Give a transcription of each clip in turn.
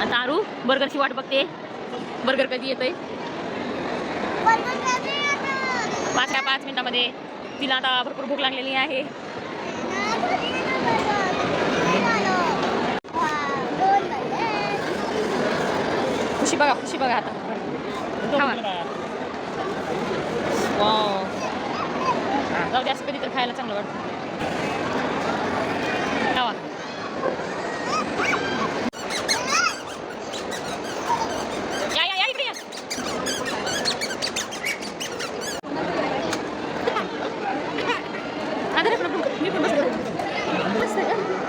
आता आरू बर्गरची वाट बघते. बर्गर कधी येतंय? 5 मिनिटामध्ये. तिला आता भरपूर भूक लागलेली आहे. खुशी बघा आता. वाव, जाऊ दे, असं कधी तर खायला चांगलं वाटतं. खावा. या इकडे या. मी पण बसते.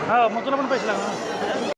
हा, मग तुला पण पैसे लागणार.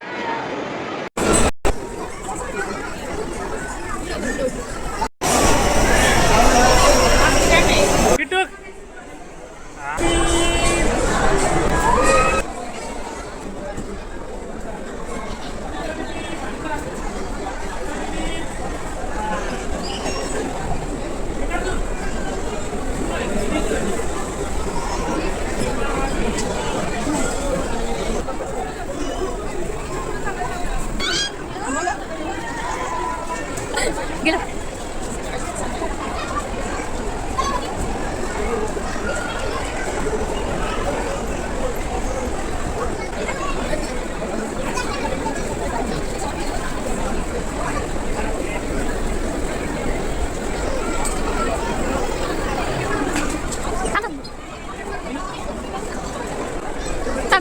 गेला.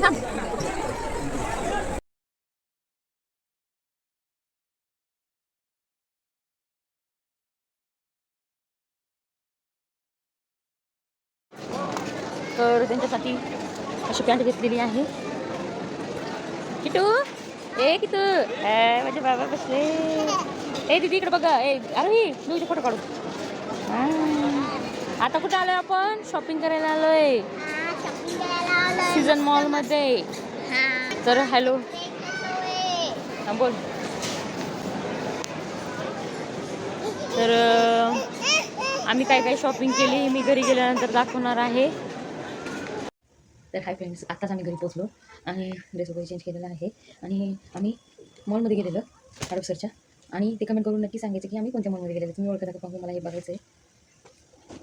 थांब. तर त्यांच्यासाठी अशी पॅन्ट घेतलेली आहे. किटू किटू माझे बाबा बसले. दीदी इकडे बघा. अरे तुझे फोटो काढू. आता कुठे आलोय आपण? शॉपिंग करायला आलोय सीझन मॉल मध्ये. तर हॅलो बोल. तर आम्ही काय शॉपिंग केली मी घरी गेल्यानंतर दाखवणार आहे. तर हाय फ्रेंड्स, आत्ताच आम्ही घरी पोहोचलो आणि ड्रेस वगैरे चेंज केलेला आहे आणि आम्ही मॉलमध्ये गेलेलो हडपसरच्या. आणि ते कमेंट करून नक्की सांगायचं की आम्ही कोणत्या मॉलमध्ये गेलेलो. तुम्ही ओळखता का? पाहून मला हे बघायचं आहे.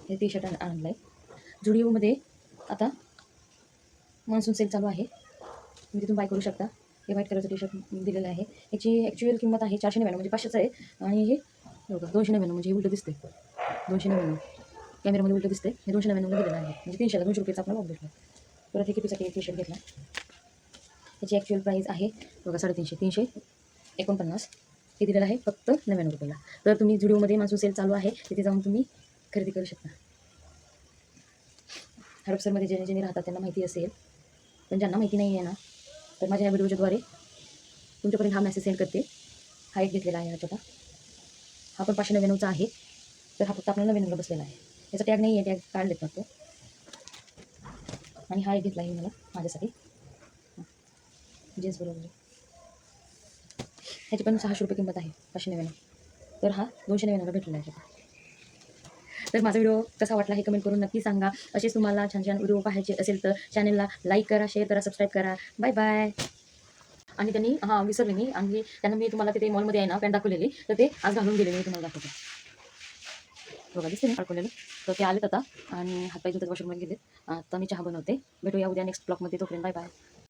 हे टी शर्ट आणलं आहे. जुडिओमध्ये आता मान्सून सेल चालू आहे. तुम्ही तिथून बाय करू शकता. हे व्हाईट कलरचं टी शर्ट दिलेलं आहे. याची ॲक्च्युअल किंमत आहे 499 म्हणजे 500चं आहे. आणि हे बघा 299 म्हणजे हे उलटं दिसते. 299 कॅमेरामध्ये उलटं दिसते. हे 299ला दिलेलं आहे म्हणजे 200 रुपयाचा आपल्याला ऑफ भेटला. परत हे कितीसाठी एक टी शर्ट घेतला. याची ॲक्च्युअल प्राईस आहे बघा 349. हे दिलेलं आहे फक्त 99 रुपयाला. तर तुम्ही जुडिओमध्ये मान्सून सेल चालू आहे तिथे जाऊन तुम्ही खरेदी करू शकता. हडपसरमध्ये ज्यांनी राहतात त्यांना माहिती असेल, पण ज्यांना माहिती नाही आहे ना, तर माझ्या या व्हिडिओच्याद्वारे तुमच्यापर्यंत हा मेसेज सेंड करते. हा एक घेतलेला आहे हा छोटा. हा पण 599चा आहे. तर हा फक्त आपल्याला 99ला बसलेला आहे. याचा टॅग नाही आहे, टॅग काढलेत फक्त. आणि हा एक घेतला आहे मला माझ्यासाठी जीन्स बरोबर. ह्याची पण 600 रुपये किंमत आहे 599. तर हा 299ला भेटलेला आहे. तर माझा व्हिडिओ कसा वाटला हे कमेंट करून नक्की सांगा. असेच तुम्हाला छान व्हिडिओ पाहायचे असेल तर चॅनलला लाईक करा, शेअर करा, सबस्क्राईब करा. Bye bye. आणि त्यांनी विसरले मी. आणि त्यांना मी तुम्हाला तिथे मॉलमध्ये आहे ना पॅन्ट दाखवलेली, तर ते आज घालून गेलेले. मी तुम्हाला दाखवते बघा, दिसते मी दाखवलेलं. तर ते आलेत आता आणि हातपाय धुतात, वॉशरूममध्ये गेलेत. आता मी चहा बनवते. भेटूया उद्या नेक्स्ट ब्लॉगमध्ये. तोपर्यंत बाय बाय.